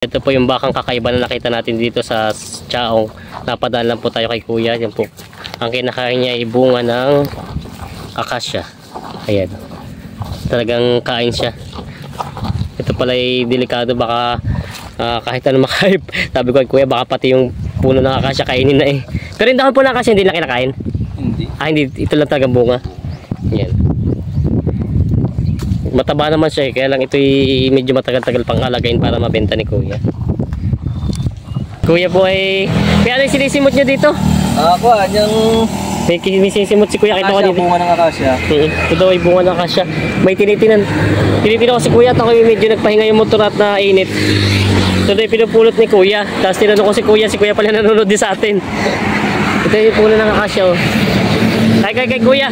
Ito po yung bakang kakaiba na nakita natin dito sa Chaong. Napadaan lang po tayo kay kuya. Yan po. Ang kinakain niya ay bunga ng akasya. Ayan. Talagang kain siya. Ito pala ay delikado. Baka kahit ano makaip. Sabi ko kay kuya, baka pati yung puno ng akasya kainin na eh. Pero yung dahon po ng akasya hindi na kinakain? Hindi. Hindi. Ito lang talagang bunga. Yan. Mataba naman siya eh, kaya lang ito medyo matagal-tagal pang alagain para mabenta ni kuya. Kuya po ay... Kaya ano yung sinisimot nyo dito? Ako yung... May sinisimot si kuya, kita ko dito. Bunga ng akasya. Ito daw ay bunga ng akasya. May tinitinan. Tinitinan ko si kuya at ako yung medyo nagpahinga yung motor at nainit. Ito daw yung pinupulot ni kuya. Tapos tinanong ko si kuya pala nanonood din sa atin. Ito yung puno ng akasya oh. Kay kuya,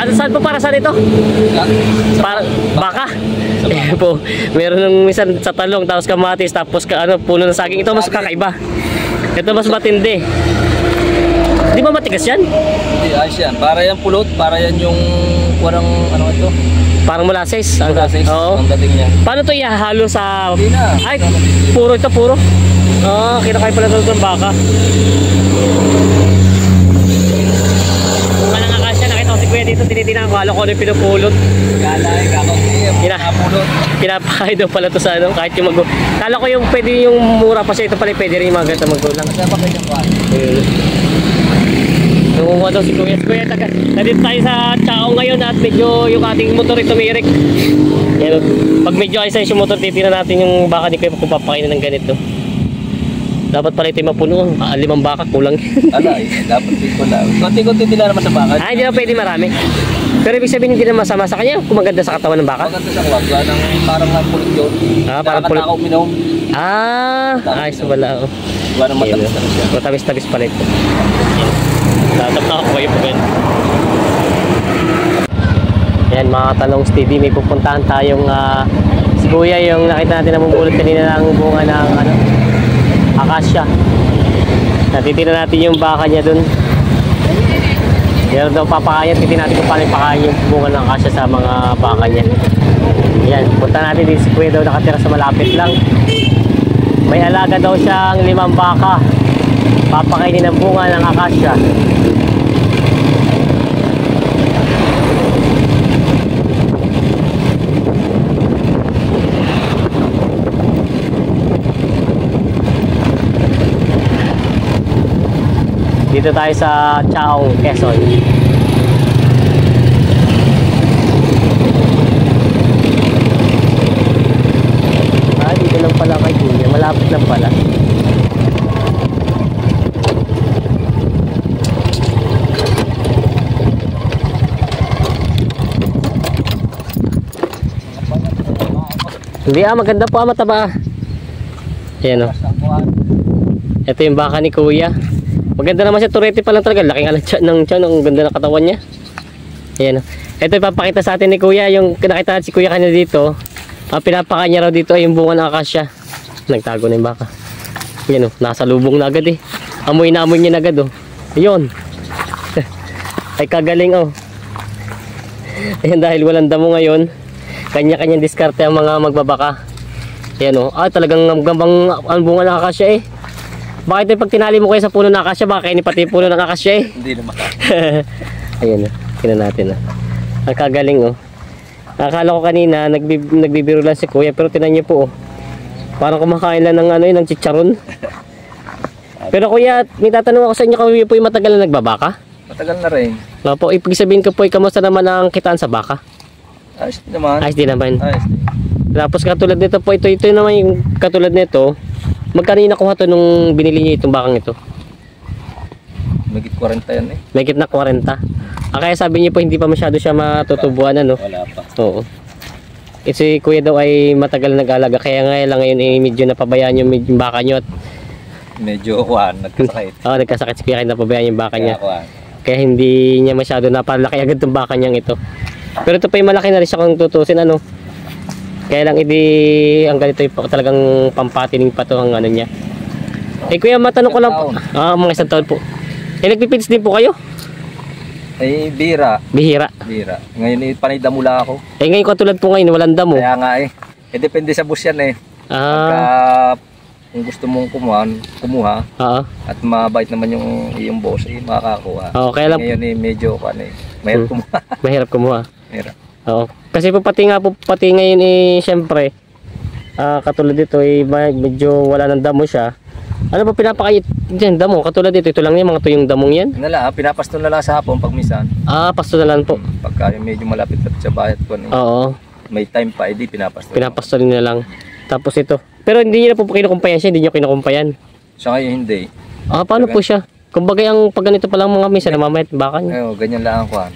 ano saan po para saan ito? Para baka. Eh po, meron ng minsan sa talong tapos kamatis tapos puno ng saging. Ito mas kakaiba. Ito mas matindi. Di ba matigas yan? Hindi, ayos yan. Para yan pulot, para yan yung warang ano ito. Parang molasses. Molasses. Oo. Ang dating niya. Paano ito ihahalo sa... Hindi na. Ay, puro ito, puro. Kinakain pala ito ng baka. Kuya dito tinitingnan ko halo ko ano yung pinupulot. Galay, kakauti, pinapulot. Pinapakain daw pala to sa ano, kahit yung kala ko yung pwede yung mura pa siya, ito pala pwede rin yung mga gata magulang. Masaya pa kayo yung kuhan. Nunguha daw si Kuya. Kuya, nandito tayo sa Chaong ngayon at medyo yung ating motor ito tumirik. Yan, pag medyo ayos yung motor, titignan natin yung baka ni Kuya kung papakainin ng ganito. Dapat pala ito yung mapuno. 5 baka kulang. Dapat dito lang. Konti-konti nila naman sa baka. Hindi na pwede marami. Pero ibig sabihin hindi na masama sa kanya kung maganda sa katawan ng baka? Maganda sa kuwag. Parang napulot yun. Parang pulot. Nakakatakaw minom. Ayos na pala. Parang matamis na siya. Matamis-tamis pala ito. Tatap na ako kayo po ganyan. Yan mga Talongs TV, may pupuntahan tayong si Kuya yung nakita natin namumulot kanina ng bunga ng akasya. Natitignan natin yung baka niya dun. Yan daw papakain. Titignan natin kung paano pakain yung bunga ng akasya sa mga baka niya. Yan, punta natin din si Kuya daw nakatira sa malapit lang. May alaga daw siyang 5 baka. Papakainin ng bunga ng akasya. Dito tayo sa Chaong, Quezon. Dito lang pala kay Kuya. Malapit lang pala. Hindi maganda po mataba. Ayan o. Ito yung baka ni Kuya. Maganda naman siya, turete pa lang talaga. Laking alat ng tiyan, ang ganda ng katawan niya. Ayan o. Ito ipapakita sa atin ni Kuya. Yung nakita natin si Kuya kanina dito. Pinapakain niya raw dito ay yung bunga ng akasya. Nagtago na yung baka. Ayan o, nasa lubong na agad eh. Amoy na amoy niya na agad o. Ayun. Ay kagaling o. Ayan, dahil walang damo ngayon, kanya-kanyang diskarte ang mga magbabaka. Ayan o. Talagang gambang ang bunga ng akasya eh. Bakit pag tinali mo kayo sa puno ng akasya, baka kainin pati puno ng akasya eh. Hindi naman. Ayan o. Tingnan natin o. Ang kagaling o. Nakakala ko kanina, nagbibiro lang si Kuya, pero tinan niyo po o. Parang kumakain lang ng chicharon. Pero Kuya, may tatanong ako sa inyo, kung po yung matagal na nagbabaka? Matagal na rin. Po, ibig sabihin ko po, kamusta naman ang kitaan sa baka? Ayos din naman. Ayos din naman. Ayos din. Tapos katulad nito po, ito naman yung katulad nito. Magkano yung nakuha to nung binili niyo itong bakang ito? Magit 40 yan eh. Magit na 40. Kaya sabi niyo po hindi pa masyado siya matutubuan ano? Wala pa. Oo. Si Kuya daw ay matagal nag-alaga, kaya lang ngayon medyo napabayaan yung baka niyo at medyo nagkasakit. Nagkasakit si Kuya, kaya napabayaan yung baka niya. Kaya hindi niya masyado napalaki agad itong baka niyang ito. Pero ito pa yung malaki na rin siya kung tutusin ano. Kaya lang ang ganito yung talagang pampatining pa to ang ano niya. Kuya, matanong ko lang po. Mga 1 taon po. Nagpipids din po kayo? Bihira. Bihira. Ngayon panay damula ako. Ngayon katulad po ngayon, walang damo. Kaya nga depende sa bus yan eh. Pagka kung gusto mong kumuha Oo. at mabait naman yung boss, makakakuha. Oo, kaya lang Ngayon medyo mahirap kumuha. mahirap kumuha. Mahirap. Oo. Kasi po pati ngayon syempre, katulad dito medyo wala ng damo siya. Ano ba pinapakayit diyan damo? Katulad dito, ito lang yung mga tuyong damong yan. Pinapasto na lang sa hapon pag minsan. Pasto na lang po. Pagka medyo malapit sa bayat ko. Oo. May time pa, edi pinapasto. Pinapasto na lang. Tapos ito. Pero hindi niyo na po kinukumpayan siya, hindi niyo kinukumpayan. Sa ngayon hindi. Paano po siya? Kumbaga pag ganito pa lang mga minsan namamayat baka niya. Ganyan lang ang kuhan.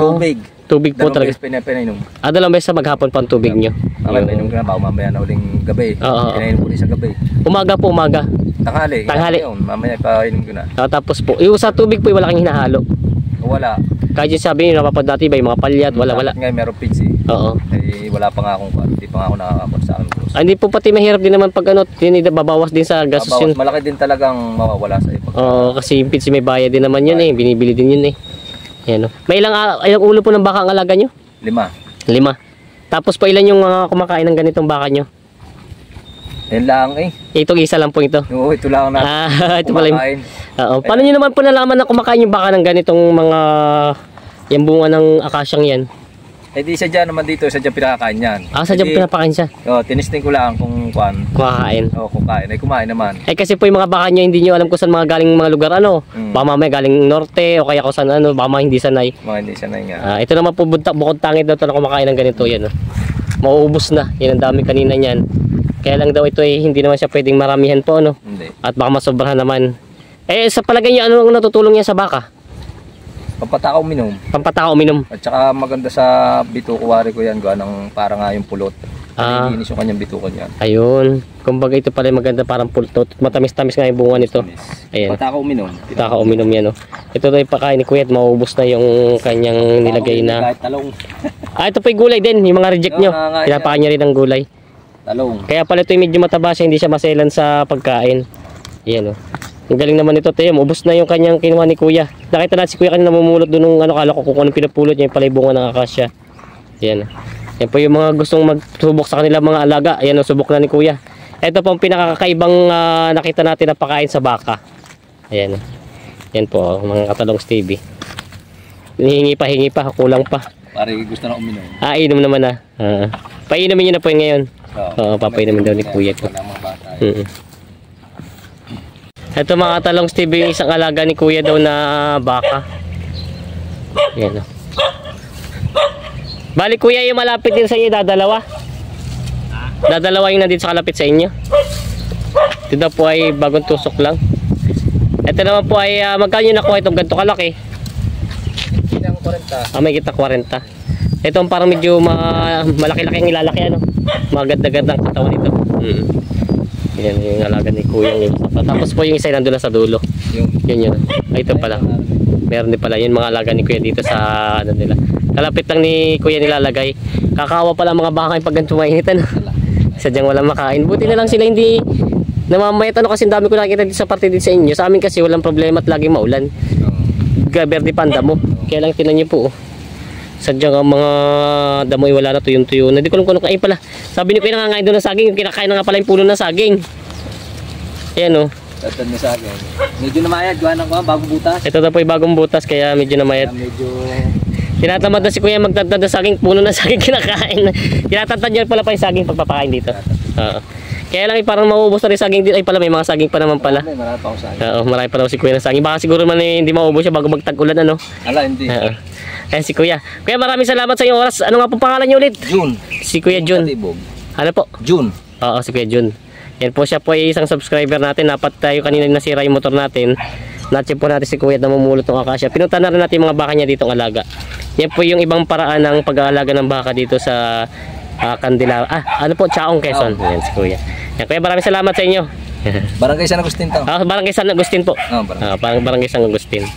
Tubig. Tubig po talaga. Pinainom. Dalawang beses sa maghapon pa ang tubig niyo. Painom ko na bago mamaya na uling gabi. Pinainom ko rin sa gabi. Umaga po, umaga. Tanghali. Yun, mamaya painom ko na. Tapos po, yung sa tubig po wala kang hinahalo. Wala. Kahit yung sabi niyo napapad dati ba yung mga palyat, wala. Ngayon meron pids eh. Oo. Wala pa nga akong kuhan. Hindi pa nga ako nakakapag sa akin. Hindi po pati mahirap din naman pag babawas din sa gastos yun. Malaki din talagang mawawala sa iba. Oo, kasi yung pids may bayad din naman yun binibili din yun Yan, May ilang ulo po ng baka ang alaga nyo? 5. Tapos po ilan yung mga kumakain ng ganitong baka nyo? Yan lang Itong isa lang po ito. Oo, ito lang na ito pala yung... Paano nyo naman po nalaman na kumakain yung baka ng ganitong mga yung bunga ng akasyang yan? Di sadya naman dito, sadya pinakakain yan. Sadya pinapakain siya? Tinisting ko lang kung kumakain. Kung kain. Kumain naman. Kasi po yung mga baka nyo, hindi nyo alam kung saan mga galing mga lugar, Baka mamaya galing norte, o kaya kung saan, baka hindi sanay. Hindi sanay nga. Ito naman po, bukod tangit daw ito na kumakain ng ganito, yan, Mauubos na, yan ang dami kanina niyan. Kaya lang daw ito hindi naman siya pwedeng maramihan po, Hindi. At baka masobrahan naman. Sa palagay nyo, ano ang natutulong niya sa baka? Pampatakaw uminom. Pampatakaw uminom. At saka maganda sa bituko, wari ko yan, ng para nga yung pulot. Nilinis yung kanyang bituko niyan. Ayun. Kumbaga ito pala maganda parang pulot. Matamis-tamis nga yung bunga nito. Ayan. Pampatakaw uminom. Pampatakaw uminom yan, Ito daw yung pakain ni Kuya at maubos na yung kanyang nilagay na. Kahit talong. Ito pa yung gulay din, yung mga reject nyo. Pinapakain niya rin ng gulay. Talong. Kaya pala ito yung medyo mataba siya, hindi siya maselan sa pagkain. Ayan, Ang galing naman ito, Teo. Ubos na yung kanyang kinuha ni Kuya. Nakita natin si Kuya kanina namumulot doon ng kala ko kung anong pinapulot niya, yung pala yung bunga ng akasya. Ayan. Yan po yung mga gustong magsubok sa kanila mga alaga. Ayan, subok na ni Kuya. Ito po ang pinakakaibang nakita natin na pakain sa baka. Ayan. Yan po, mga Katalongs TV. Hingi pa, kulang pa. Pare, gusto na uminom. Inom naman na. Painumin niyo na po yun ngayon. Oo, papainumin daw ni Kuya ko. Ito mga Katalongs TV, yung isang alaga ni Kuya daw na baka. Yan. Bali Kuya, yung malapit din sa inyo, dadalawa? Dadalawa yung nandito sa kalapit sa inyo? Ito daw po ay bagong tusok lang. Ito naman po ay magkano yung nakuha itong ganito kalaki? May kita 40. Ito parang medyo malaki-laki ang ilalaki, maganda-ganda ang katawan nito. Yan yung alaga ni Kuya yung tapos po yung isa nandun na sa dulo. Yun. Ito pala. Meron din pala yun mga alaga ni Kuya dito sa nila. Kalapit lang ni Kuya nilalagay. Kakawa pala mga baka pag ganito mainitan. Sadyang walang makain. Buti na lang sila hindi namamayat kasi dami ko nakikita dito sa parte din sa inyo. Sa amin kasi walang problema at laging maulan. Verde panda mo. Kaya lang tinan niyo po. Sadyang ang mga damoy wala na tuyong-tuyo. Hindi ko alam kung ano kain pala. Sabi ni Kuya nangangain doon ng saging. Kinakain na nga pala yung puno ng saging. Ayan Tatad na saging. Medyo namayad. Gawa ng bagong butas. Ito na po yung bagong butas kaya medyo namayad. Tinatamad na si Kuya magtadtad ng saging. Puno ng saging kinakain. Tinatantad niya pala pa yung saging pagpapakain dito. Kaya lang parang mauubos na rin saging dito. Ay pala may mga saging pa naman pala. Marami pa ako saging. Marami pa daw si Kuya ng saging. Baka siguro man hindi mauubos siya bago magtag-ulan hindi. Ayan si Kuya. Kuya, maraming salamat sa iyong oras. Ano nga po pangalan niyo ulit? June. Si Kuya June. Ano po? June. Oo, si Kuya June. Yan po, siya po ay isang subscriber natin. Dapat tayo kanina nasira yung motor natin. Na-check po natin si Kuya na mamulot ng akasya. Pinunta na rin natin yung mga baka niya ditong alaga. Yan po yung ibang paraan ng pag-aalaga ng baka dito sa Candelaria. Ano po? Chaong, Quezon. Yan si Kuya. Yan, Kuya, maraming salamat sa inyo. Barangay San Agustin to. Barangay San Agustin po. Barangay San Agustin.